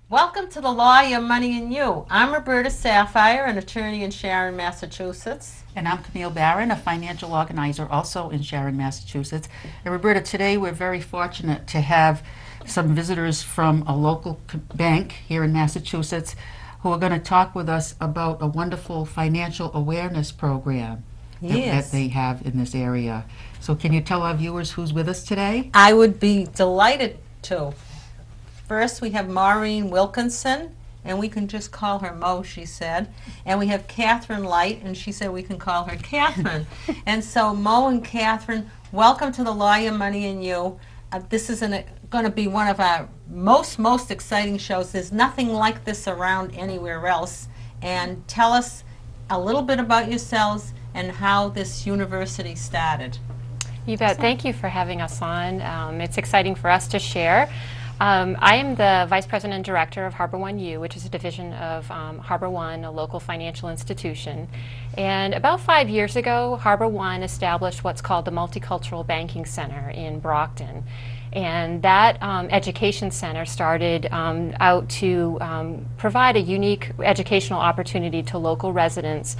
Welcome to the Law, Your Money, and You. I'm Roberta Saphire, an attorney in Sharon, Massachusetts. And I'm Camille Barron, a financial organizer also in Sharon, Massachusetts. And Roberta, today we're very fortunate to have some visitors from a local bank here in Massachusetts who are going to talk with us about a wonderful financial awareness program that they have in this area. So can you tell our viewers who's with us today? I would be delighted to. First, we have Maureen Wilkinson, and we can just call her Mo, she said. And we have Catherine Light, and she said we can call her Catherine. And so Mo and Catherine, welcome to the Law, Your Money, and You. This is going to be one of our most exciting shows. There's nothing like this around anywhere else. And tell us a little bit about yourselves and how this university started. You bet. Thank you for having us on. It's exciting for us to share. I am the Vice President and Director of Harbor One U, which is a division of Harbor One, a local financial institution. And about 5 years ago, Harbor One established what's called the Multicultural Banking Center in Brockton. And that education center started out to provide a unique educational opportunity to local residents,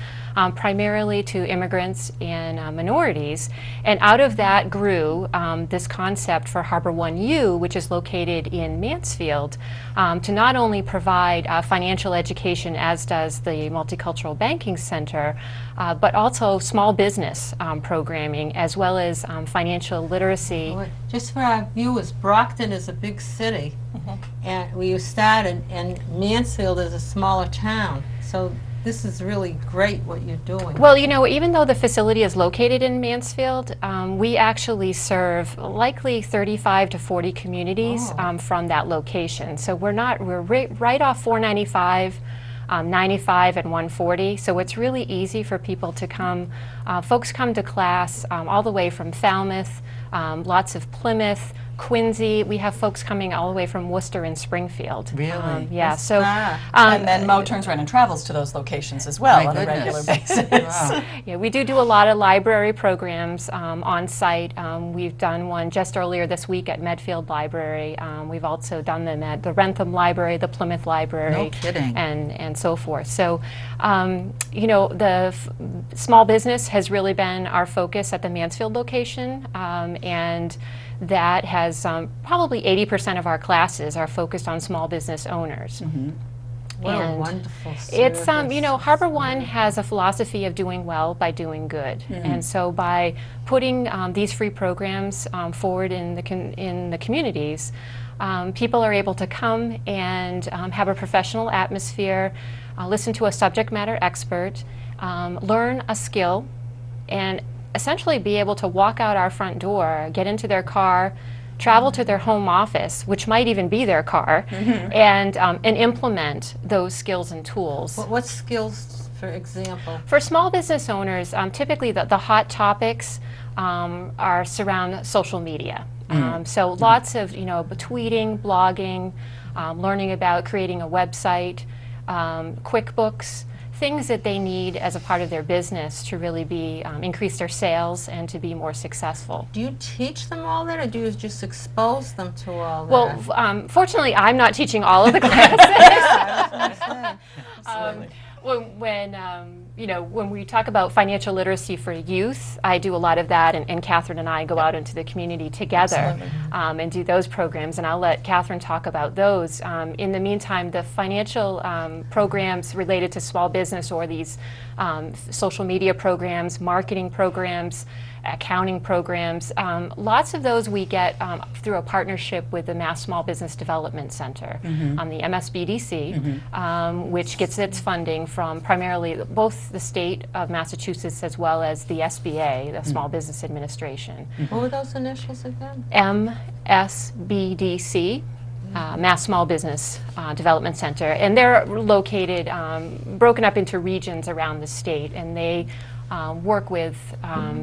primarily to immigrants and minorities. And out of that grew this concept for Harbor One U, which is located in Mansfield, to not only provide financial education, as does the Multicultural Banking Center, but also small business programming, as well as financial literacy. Just for our viewers, Brockton is a big city, and where you started, and Mansfield is a smaller town. So this is really great what you're doing. Well, you know, even though the facility is located in Mansfield, we actually serve likely 35 to 40 communities from that location. So we're right off 495. 95 and 140, so it's really easy for people to come. Folks come to class all the way from Falmouth, lots of Plymouth, Quincy. We have folks coming all the way from Worcester and Springfield. Really? Yeah. So, and then Mo turns around and travels to those locations as well on a regular basis. Wow. Yeah, we do a lot of library programs on site. We've done one just earlier this week at Medfield Library. We've also done them at the Rentham Library, the Plymouth Library, No kidding. and so forth. So, you know, the small business has really been our focus at the Mansfield location, and that has probably 80% of our classes are focused on small business owners. What a And wonderful service. it's, you know, Harbor One has a philosophy of doing well by doing good. And so by putting these free programs forward in the communities, people are able to come and have a professional atmosphere, listen to a subject matter expert, learn a skill, and essentially be able to walk out our front door, get into their car, travel to their home office, which might even be their car, and implement those skills and tools. What skills, for example? For small business owners, typically the hot topics are surround social media. So lots of, you know, tweeting, blogging, learning about creating a website, QuickBooks, things that they need as a part of their business to really be increase their sales and to be more successful. Do you teach them all that, or do you just expose them to all that? Well, fortunately, I'm not teaching all of the classes. Yeah, I was gonna say. You know, when we talk about financial literacy for youth, I do a lot of that, and Catherine and I go out into the community together and do those programs, and I'll let Catherine talk about those. In the meantime, the financial programs related to small business, or these social media programs, marketing programs, accounting programs, lots of those we get through a partnership with the Mass Small Business Development Center, the MSBDC, which gets its funding from primarily both the state of Massachusetts as well as the SBA, the Small Business Administration. What were those initials again? MSBDC. Mass Small Business Development Center, and they're located, broken up into regions around the state, and they work with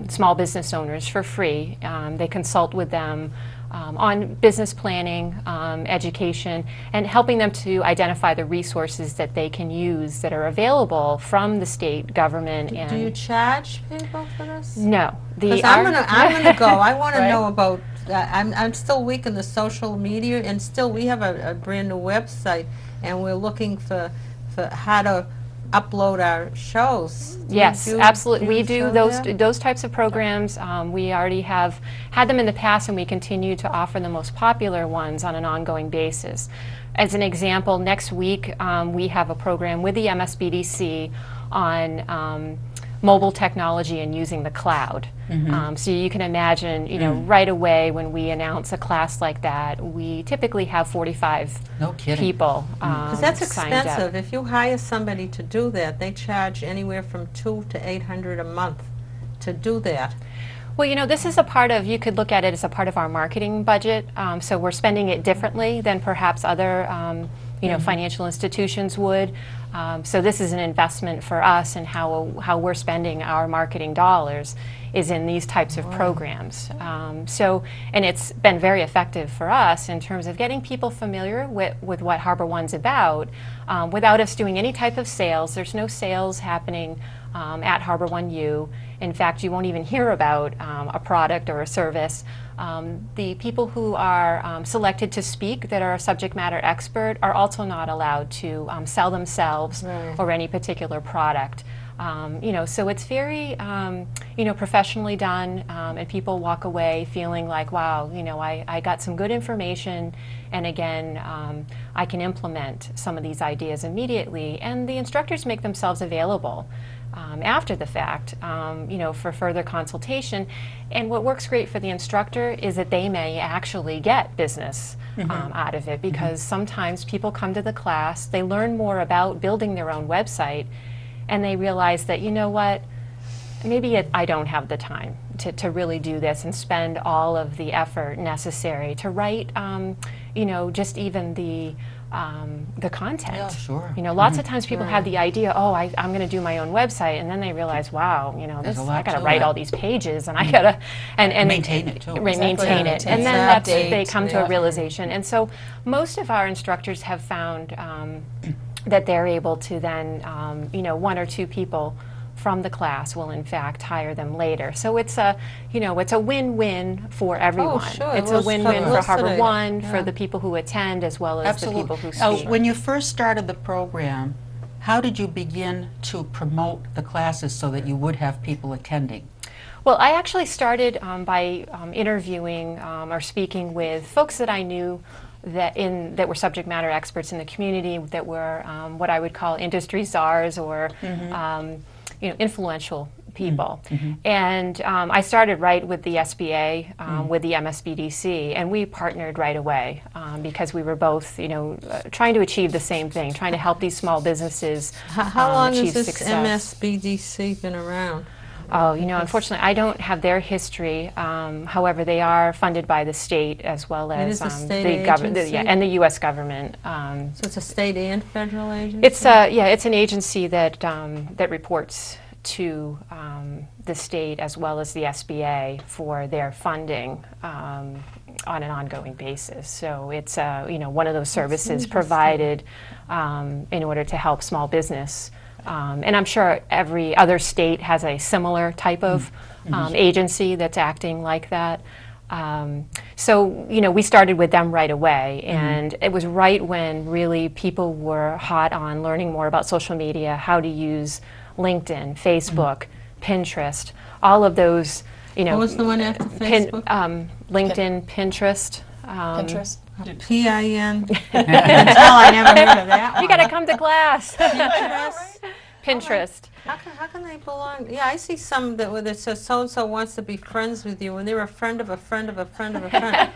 small business owners for free. They consult with them on business planning, education, and helping them to identify the resources that they can use that are available from the state government. Do you charge people for this? No. Because I'm gonna go. I want to know about. I'm still weak in the social media, and still we have a brand new website, and we're looking for how to upload our shows. Yes, absolutely. We do show those that? those types of programs. We already have had them in the past, and we continue to offer the most popular ones on an ongoing basis. As an example, next week we have a program with the MSBDC on mobile technology and using the cloud. So you can imagine, you know, right away when we announce a class like that, we typically have 45 No kidding. people Because that's signed up. expensive. If you hire somebody to do that, they charge anywhere from $200 to $800 a month to do that. Well, you know, this is a part of, you could look at it as a part of our marketing budget. So we're spending it differently than perhaps other, you know, financial institutions would. So this is an investment for us, and how we're spending our marketing dollars is in these types of programs. And it's been very effective for us in terms of getting people familiar with what Harbor One's about without us doing any type of sales. There's no sales happening at Harbor One U. In fact, you won't even hear about a product or a service. The people who are selected to speak that are a subject matter expert are also not allowed to sell themselves or any particular product. You know, so it's very, you know, professionally done, and people walk away feeling like, wow, you know, I got some good information, and again, I can implement some of these ideas immediately, and the instructors make themselves available after the fact, you know, for further consultation. And what works great for the instructor is that they may actually get business out of it, because sometimes people come to the class, they learn more about building their own website, and they realize that, you know what, maybe I don't have the time to really do this and spend all of the effort necessary to write, you know, just even the content. Yeah, sure. You know, lots of times people have the idea, oh, I'm going to do my own website, and then they realize, wow, you know, There's a I lot got to to write it. all these pages, and I got to and Maintain it, too. maintain it, and then Exactly. they come to a Yeah. realization. And so most of our instructors have found that they're able to then, you know, one or two people from the class will in fact hire them later. So it's a, you know, it's a win-win for everyone. sure. It's a Well, win-win for Harbor publicity. One, Yeah. for the people who attend, as well as the people who Now, speak. when you first started the program, how did you begin to promote the classes so that you would have people attending? Well, I actually started by interviewing or speaking with folks that I knew that were subject matter experts in the community, that were what I would call industry czars, or you know, influential people. And I started right with the SBA, with the MSBDC, and we partnered right away because we were both, you know, trying to achieve the same thing, trying to help these small businesses How long achieve has this success. MSBDC been around? Oh, you know, unfortunately, I don't have their history. However, they are funded by the state as well as is a state the government, agency? and the U.S. government. So it's a state and federal agency? It's it's an agency that that reports to the state as well as the SBA for their funding on an ongoing basis. So it's you know, one of those services provided in order to help small business. And I'm sure every other state has a similar type of agency that's acting like that. So, you know, we started with them right away, and it was right when really people were hot on learning more about social media, how to use LinkedIn, Facebook, Pinterest, all of those, you know. What was the one after Facebook? LinkedIn, Pinterest. Pinterest? PIN. Until I never heard of that one. You got to come to class. Pinterest. Pinterest. How can they belong? Yeah, I see some that where it says so-and-so wants to be friends with you, and they're a friend of a friend of a friend of a friend.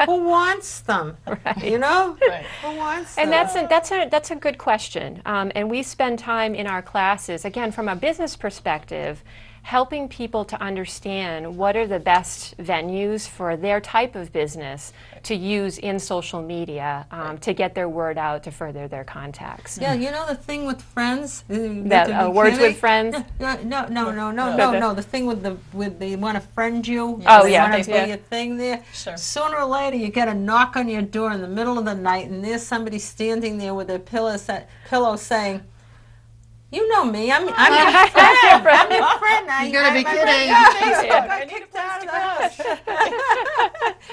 who wants them? Right. You know? Right. Who wants them? And that's a good question. And we spend time in our classes, again, from a business perspective, helping people to understand what are the best venues for their type of business to use in social media to get their word out, to further their contacts. Yeah, you know the thing with friends? That words with friends? No. The thing with they want to friend you. Oh, they yeah. want to Yeah. be a thing there. Sure. Sooner or later, you get a knock on your door in the middle of the night, and there's somebody standing there with their pillow saying, You know me. I'm your friend. I'm your friend. You gotta be kidding. I kicked out of the house.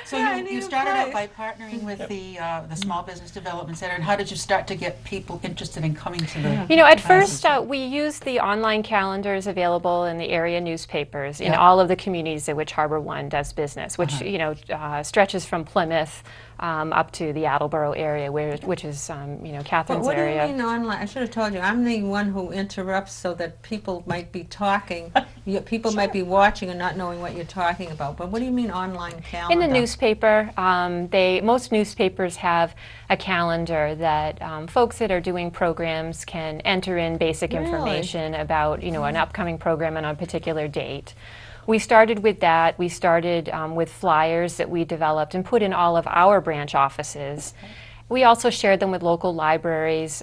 So you started out by partnering with the Small Business Development Center, and how did you start to get people interested in coming to the You know, at classes? first we used the online calendars available in the area newspapers in all of the communities in which Harbor One does business, which you know stretches from Plymouth up to the Attleboro area, which is you know Catherine's What do area. you mean online? I should have told you. I'm the one who interrupts so that people might be talking. People might be watching and not knowing what you're talking about. But what do you mean online calendar? In the newspaper, most newspapers have a calendar that folks that are doing programs can enter in basic Really? information about an upcoming program on a particular date. We started with that. We started with flyers that we developed and put in all of our branch offices. We also shared them with local libraries.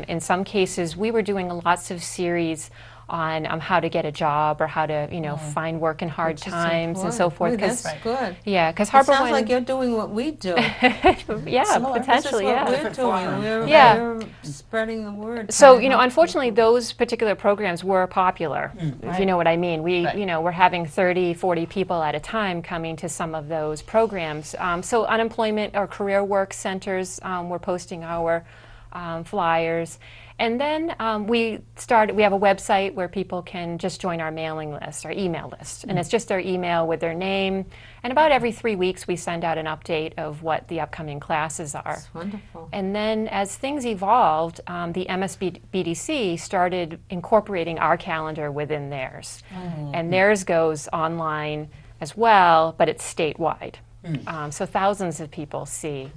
In some cases, we were doing lots of series on how to get a job or how to find work in hard Which is times and so forth. important. That's good. Yeah, because It Harbor sounds One. like you're doing what we do. Yeah, Similar. potentially. This is what Yeah. we're Different doing. forum. We're, Yeah. we're spreading the word. So, trying to help unfortunately, people. those particular programs were popular, if you Right. know what I mean. We, Right. we're having 30, 40 people at a time coming to some of those programs. So unemployment or career work centers were posting our flyers. And then we have a website where people can just join our mailing list, our email list. And it's just their email with their name. And about every 3 weeks, we send out an update of what the upcoming classes are. It's wonderful. And then as things evolved, the MSBDC started incorporating our calendar within theirs. And theirs goes online as well, but it's statewide. So thousands of people see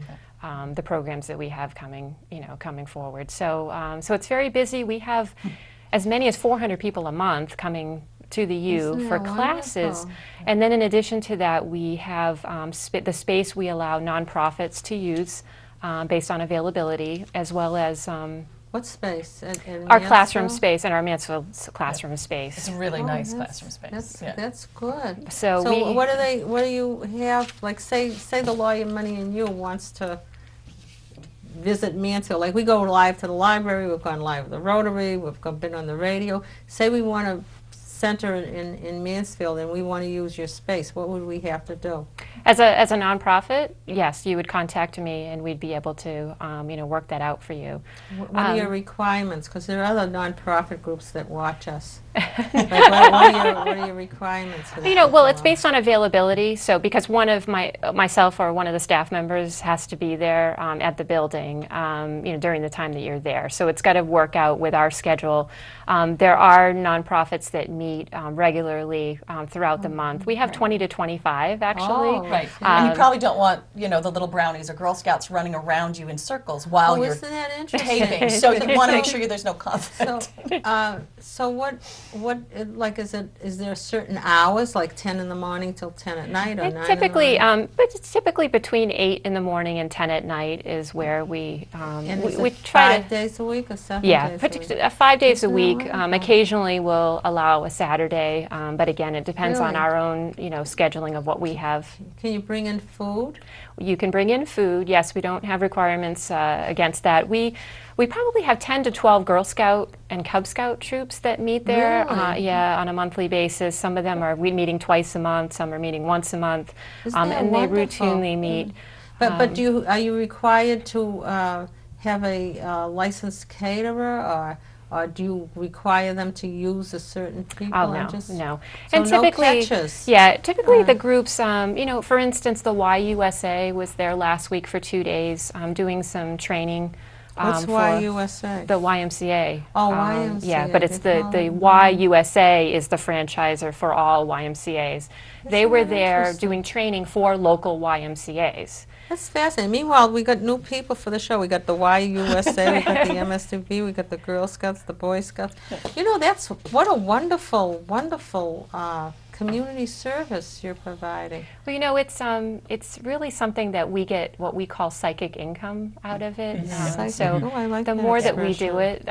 the programs that we have coming forward. So it's very busy. We have as many as 400 people a month coming to the U Isn't for that classes. wonderful? And then in addition to that, we have the space we allow nonprofits to use based on availability, as well as What space? In our classroom Mansfield? space and our Mansfield classroom space. It's a really Oh, nice that's- classroom space. That's good. So So we- what do you have? Like say the Lawyer Money and You wants to visit Mansfield. Like we go live to the library. We've gone live with the Rotary. Been on the radio. Say we want to center in Mansfield and we want to use your space. What would we have to do? As a nonprofit, yes, you would contact me and we'd be able to work that out for you. What are your requirements? Because there are other nonprofit groups that watch us. Like, what are your requirements? For that? Well, it's based on availability. So because one of myself or one of the staff members has to be there at the building, during the time that you're there. So it's got to work out with our schedule. There are nonprofits that meet regularly throughout the month. We have 20 to 25 actually. Oh, Right. And you probably don't want, the little brownies or Girl Scouts running around you in circles while Oh, you're isn't that interesting? taping. So you want to make sure there's no conflict. So what like is there certain hours like 10 in the morning till 10 at night or 9 Typically, in the morning? but it's typically between 8 in the morning and 10 at night is where we And is we it try 5 days a week or 7 Yeah, days a week? 5 days a Isn't that week. wonderful? Occasionally we'll allow a Saturday, but again, it depends on Really? our own, scheduling of what we have. Can you bring in food? You can bring in food. Yes, we don't have requirements against that. We probably have 10 to 12 Girl Scout and Cub Scout troops that meet there. Really? On a monthly basis. Some of them are meeting twice a month. Some are meeting once a month, Isn't that and they wonderful? routinely meet. But are you required to have a licensed caterer or do you require them to use a certain people? Oh, and no, just- no. So And no typically, catches? yeah, typically the groups, for instance, the YUSA was there last week for 2 days doing some training. What's for YUSA? The YMCA. Oh, Yeah, YMCA, but it's they the call it YUSA is the franchisor for all YMCAs. They Isn't were that there interesting? doing training for local YMCAs. That's fascinating. Meanwhile, we got new people for the show. We got the YUSA, we got the MSTV, we got the Girl Scouts, the Boy Scouts. That's what a wonderful, wonderful community service you're providing. Well, it's really something that we get what we call psychic income out of it. Psychic. So Oh, I like the that more that we expression. do it,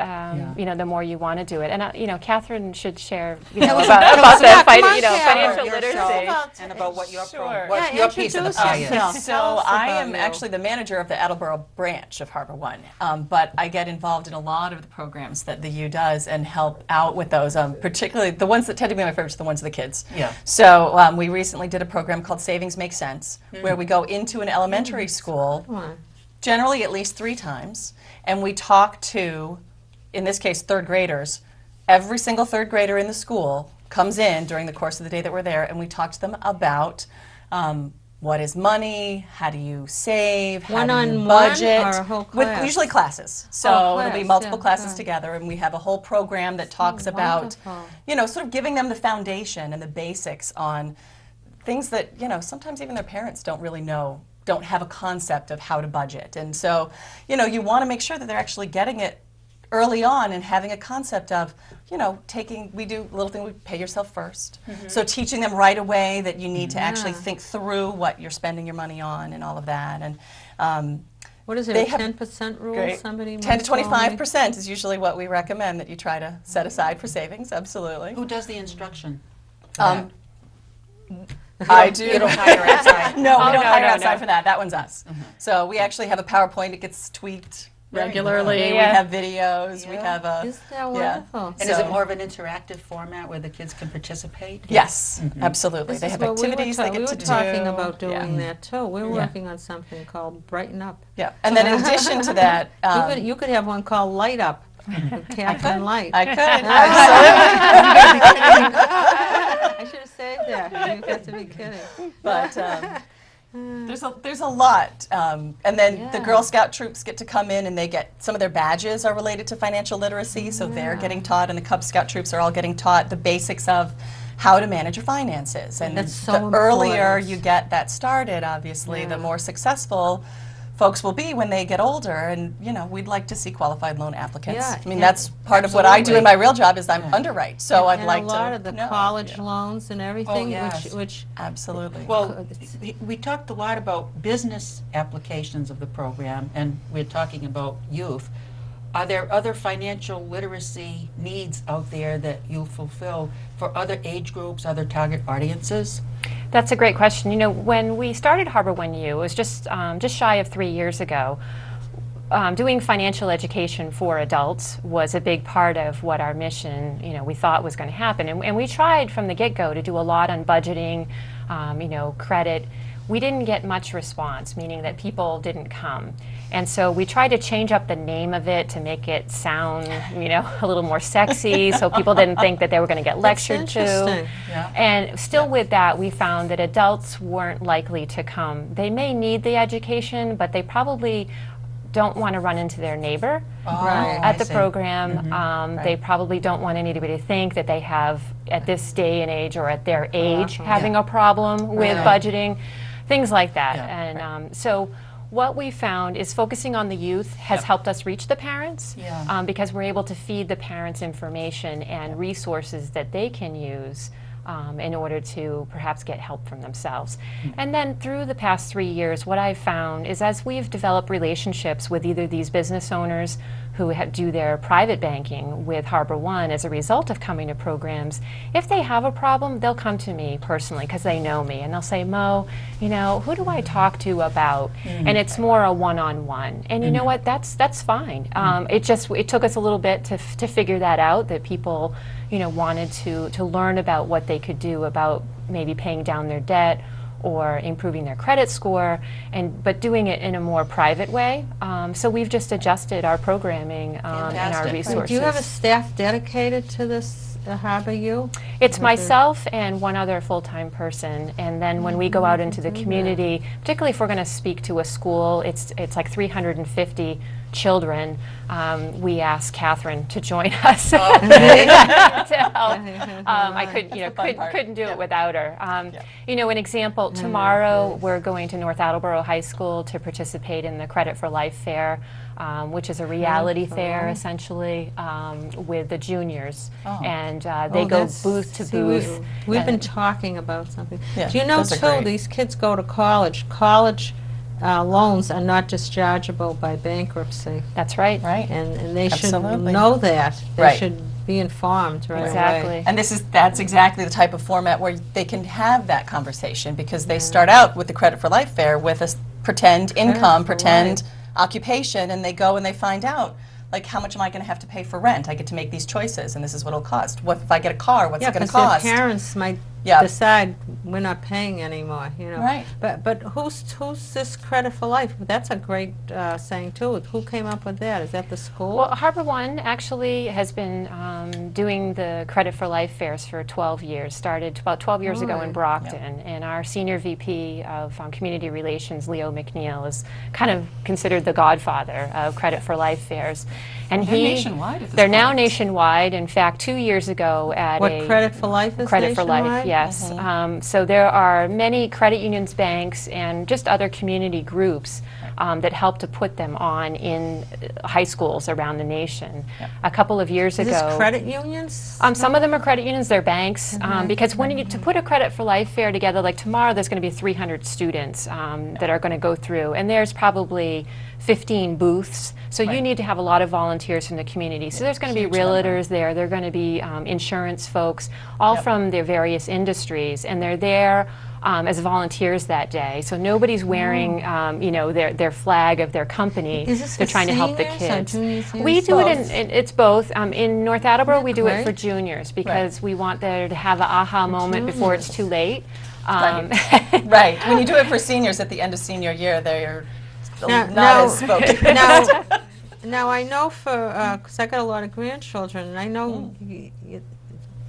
the more you want to do it. And Catherine should share we about should- the yeah, come on, Catherine. financial Your literacy. show and about what your Sure. what's Yeah, your piece of the introduce pie yourself. is. So Tell us I about am you. actually the manager of the Attleboro branch of Harbor One, but I get involved in a lot of the programs that the U does and help out with those, particularly the ones that tend to be my favorites, the ones of the kids. Yeah. So we recently did a program called Savings Make Sense, where we go into an elementary school, Come on. generally at least 3 times, and we talk to, in this case, 3rd graders. Every single 3rd grader in the school comes in during the course of the day that we're there, and we talk to them about what is money, how do you save, how do you One-on-one budget. or a whole With class? usually classes. So Oh, it'll be class, multiple yeah, classes yeah. together, and we have a whole program that talks about, wonderful. sort of giving them the foundation and the basics on things that, sometimes even their parents don't really know, don't have a concept of how to budget. And so, you want to make sure that they're actually getting it early on and having a concept of, we do a little thing, we pay yourself first. So teaching them right away that you need to actually think through what you're spending your money on and all of that. And What is it, they a have 10% rule? great. Somebody 10 to must call me? 25% is usually what we recommend that you try to set aside for savings, absolutely. Who does the instruction? Um, I do. You don't hire outside. No, we Oh, don't no, hire no, outside no. for that. That one's us. So we actually have a PowerPoint. It gets tweaked regularly. good. We Yeah. have videos. We Yeah. have a. Isn't that yeah. wonderful? And is So- it more of an interactive format where the kids can participate? Yes, absolutely. This They is have what we were activities ta- they get we to were do. talking about doing Yeah. that too. We're Yeah. working on something called Brighten Up. Yeah, and then in addition to that, You could have one called Light Up, with Catherine Light. I could. I should have saved that. You've got to be kidding. But there's a lot, and then the Yeah. Girl Scout troops get to come in, and they get some of their badges are related to financial literacy, so they're getting taught, and the Cub Scout troops are all getting taught the basics of how to manage your finances. And That's so the earlier important. you get that started, obviously, the Yeah. more successful folks will be when they get older. And we'd like to see qualified loan applicants. Yeah, I mean, and- that's part of what I do in my real job is I'm underwrite, so I'd And like a to lot of the know. college Yeah. loans and everything, yes. which Absolutely. Well, we talked a lot about business applications of the program, and we're talking about youth. Are there other financial literacy needs out there that you fulfill for other age groups, other target audiences? That's a great question. When we started Harbor One U, it was just shy of 3 years ago. Doing financial education for adults was a big part of what our mission, we thought was going to happen. And we tried from the get-go to do a lot on budgeting, credit. We didn't get much response, meaning that people didn't come. And so we tried to change up the name of it to make it sound, a little more sexy, so people didn't think that they were going to get lectured to. interesting. Yeah. And still with that, we found that adults weren't likely to come. They may need the education, but they probably don't want to run into their neighbor Right. at I the see. program. They probably don't want anybody to think that they have, at this day and age or at their age, having a problem with budgeting, things like that. Yeah. And so what we found is focusing on the youth has helped us reach the parents Yeah. because we're able to feed the parents information and resources that they can use in order to perhaps get help from themselves. And then through the past 3 years, what I've found is as we've developed relationships with either these business owners who do their private banking with Harbor One as a result of coming to programs, if they have a problem, they'll come to me personally because they know me and they'll say, Mo, who do I talk to about? And it's more a one-on-one. And you know what, that's fine. It took us a little bit to figure that out, that people wanted to learn about what they could do about maybe paying down their debt or improving their credit score, but doing it in a more private way. So we've just adjusted our programming and our Fantastic. resources. Do you have a staff dedicated to this Harbor U? It's myself and one other full-time person, and then when we go out into the community, particularly if we're going to speak to a school, it's like 350 children, we asked Catherine to join us Okay. to help. I fun part. couldn't do Yeah. it without her. Yeah. You know, an example, tomorrow we're going to North Attleboro High School to participate in the Credit for Life Fair, which is a reality for fair, Life. essentially, with the juniors. Oh. And they go booth to booth. We've been and- talking about something. Yeah, Do you know, those are too, great. these kids go to college. College loans are not dischargeable by bankruptcy. That's right. Right. And they should Absolutely. know that. They Right. should be informed right away. Exactly. And that's exactly the type of format where they can have that conversation, because they start out with the Credit for Life Fair with a pretend income, for pretend occupation, and they go and they find out, like, how much am I going to have to pay for rent? I get to make these choices, and this is what it'll cost. What if I get a car? What's Yeah, it going to because cost? their parents might Yeah. decide we're not paying anymore, you know. Right. But who's this Credit for Life? That's a great saying too. Who came up with that? Is that the school? Well, Harbor One actually has been doing the Credit for Life fairs for 12 years. Started about 12 years ago in Right. Brockton, and our senior VP of Community Relations, Leo McNeil, is kind of considered the godfather of Credit for Life fairs. And They're nationwide at this They're now point. nationwide. In fact, 2 years ago at What a Credit for Life is Credit for Life, nationwide? yes. So there are many credit unions, banks, and just other community groups that help to put them on in high schools around the nation. A couple of years Is ago, this credit unions? some of them are credit unions, they're banks, because when you to put a Credit for Life fair together, like tomorrow, there's going to be 300 students that are going to go through, and there's probably 15 booths. So you need to have a lot of volunteers from the community. So there's going to be Huge number. realtors there, there are going to be insurance folks, all from their various industries, and they're there as volunteers that day. So nobody's wearing, you know, their flag of their company. Is this They're for trying to help the seniors or kids. juniors? We do it Both. it's both. In North Attleboro, we do it for great? juniors because we want there to have an aha moment before it's too late. Right. When you do it for seniors at the end of senior year, they're not Now- as spoken. Now I know because I got a lot of grandchildren, and I know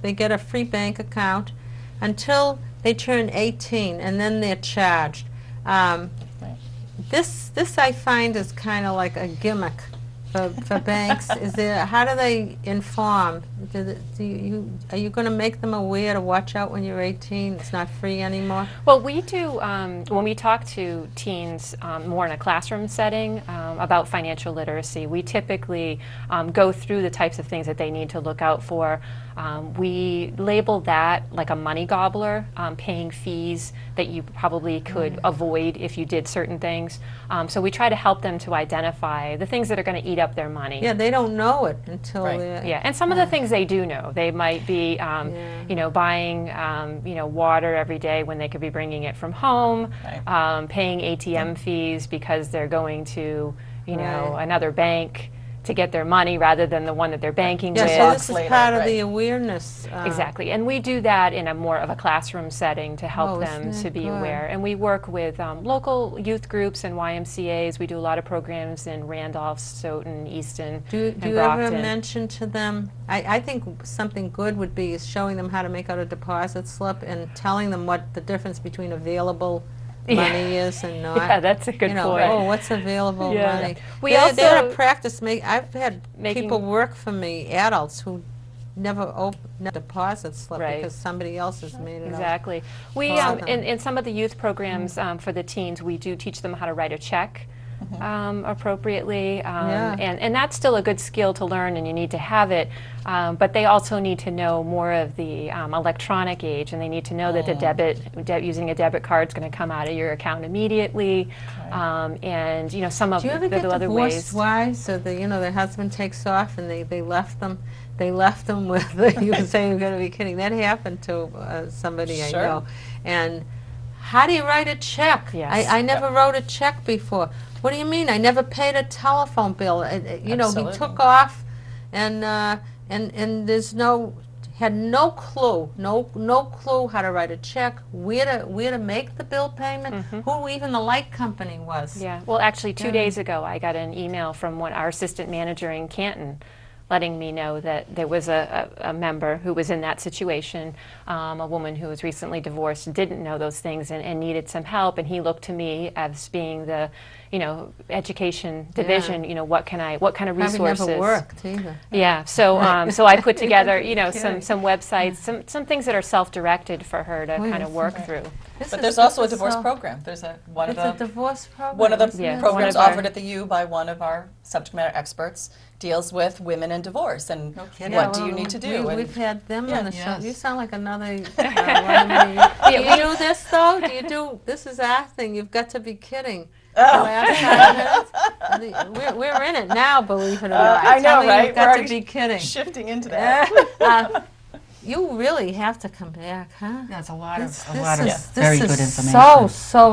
they get a free bank account until they turn 18, and then they're charged. This I find is kind of like a gimmick for banks. How do they inform? Are you going to make them aware to watch out when you're 18? It's not free anymore. Well, we do, when we talk to teens more in a classroom setting about financial literacy, we typically go through the types of things that they need to look out for. We label that like a money gobbler, paying fees that you probably could avoid if you did certain things. So we try to help them to identify the things that are going to eat up their money. Yeah, they don't know it until Right. they're... Yeah, and some of the things they do know. They might be, you know, buying, you know, water every day when they could be bringing it from home, Right. paying ATM fees because they're going to, you know, Right. another bank to get their money rather than the one that they're banking Yeah, with. so this is later, part of right. the awareness. Exactly, and we do that in a more of a classroom setting to help Oh, them isn't to it be good? aware. And we work with local youth groups and YMCA's. We do a lot of programs in Randolph, Stoughton, Easton, Do and you ever Brockton. mention to them, I think something good would be is showing them how to make out a deposit slip and telling them what the difference between available money is and not. Yeah, that's a good You know, point. oh, what's available Yeah. money? We They ought also- to practice. I've had Making- people work for me, adults, who never opened a deposit slip Right. because somebody else has made it out. Exactly. We, Well, in some of the youth programs for the teens, we do teach them how to write a check appropriately. Yeah. And that's still a good skill to learn, and you need to have it. But they also need to know more of the electronic age, and they need to know that the using a debit card is going to come out of your account immediately. And, you know, some of Do you ever the get other divorced ways. wives? So their husband takes off and they left them. They left them with. You can say you're going to be kidding. That happened to somebody I Sure. know. And how do you write a check? Yes. I never wrote a check before. What do you mean? I never paid a telephone bill. You know, he Absolutely. took off, and there's had no clue how to write a check, where to make the bill payment, who even the light company was. Yeah. Well, actually, 2 days ago, I got an email from our assistant manager in Canton letting me know that there was a member who was in that situation, a woman who was recently divorced, didn't know those things and needed some help, and he looked to me as being the, education division, what kind of resources. Probably never worked either. Yeah, so so I put together, some websites, some things that are self-directed for her to kind of work through. But there's also a divorce program. There's one of It's a the divorce program. one of the Yeah. programs One of our- offered at the U by one of our subject matter experts deals with women and divorce and kidding. what do you need to do. And We've had them on the show. Yes. You sound like another. Do you do this though? Do you do? This is our thing. You've got to be kidding. The last 5 minutes, we're in it now. Believe it or not. I know, Tell me right? You've got We're to already be kidding. shifting into that. You really have to come back, huh? That's a lot This of is very good information.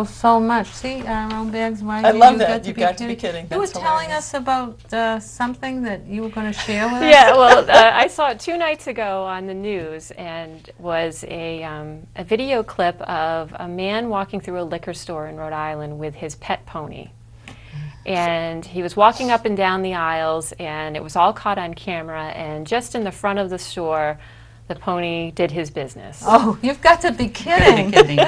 so much. See, our own bags. Why I you love you that. You've got to be kidding. You were That's telling hilarious. us about something that you were going to share with us. Yeah, well, I saw it 2 nights ago on the news, and was a video clip of a man walking through a liquor store in Rhode Island with his pet pony. And he was walking up and down the aisles, and it was all caught on camera, and just in the front of the store, the pony did his business. Oh, you've got to be Gotta kidding. be kidding.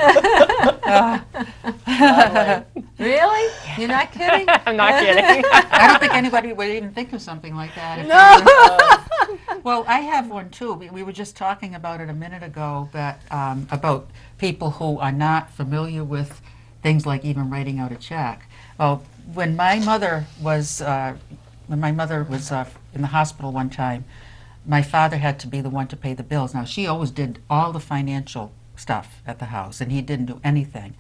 Really? You're not kidding? I'm not kidding. I don't think anybody would even think of something like that. No. Well, I have one too. We were just talking about it a minute ago, that about people who are not familiar with things like even writing out a check. Well, when my mother was in the hospital one time, my father had to be the one to pay the bills. Now, she always did all the financial stuff at the house, and he didn't do anything.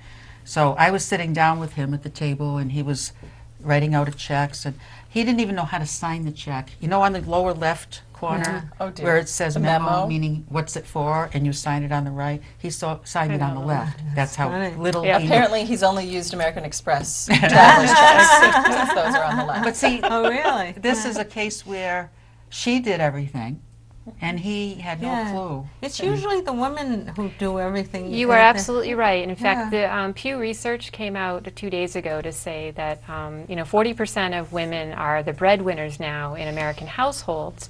So I was sitting down with him at the table, and he was writing out checks, and he didn't even know how to sign the check. You know, on the lower left corner Oh, dear. where it says The memo, memo? meaning what's it for, and you sign it on the right. He signed it on the left. That's how funny. little Yeah, he knew. Apparently, he's only used American Express traveler's checks since those are on the left. But see, Oh, really? this is a case where she did everything, and he had no Yeah. clue. It's usually the women who do everything. You are absolutely right. In fact, Yeah. the Pew Research came out 2 days ago to say that 40% of women are the breadwinners now in American households.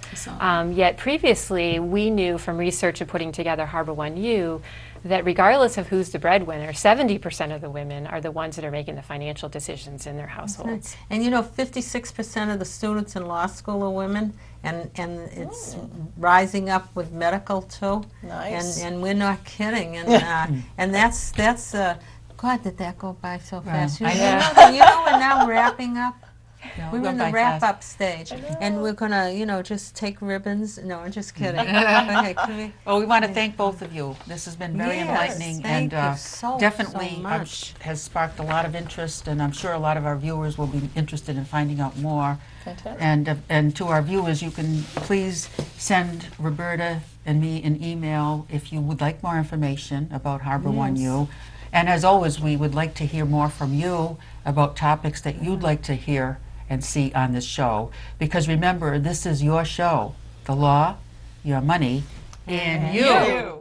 Yet previously, we knew from research and putting together Harbor One U that regardless of who's the breadwinner, 70% of the women are the ones that are making the financial decisions in their households. And 56% of the students in law school are women, and it's rising up with medical too. Nice. And we're not kidding. And that's God, did that go by so fast? I You know, we're now wrapping up. No, We were go in the by wrap fast. up stage, and we're gonna, just take ribbons. No, I'm just kidding. Okay, can we? Oh, we want to thank both of you. This has been very Yes, enlightening, thank and you so definitely much. has sparked a lot of interest, and I'm sure a lot of our viewers will be interested in finding out more. Fantastic. And to our viewers, you can please send Roberta and me an email if you would like more information about Harbor One U. And as always, we would like to hear more from you about topics that you'd like to hear and see on this show. Because remember, this is your show, the law, your money, and you.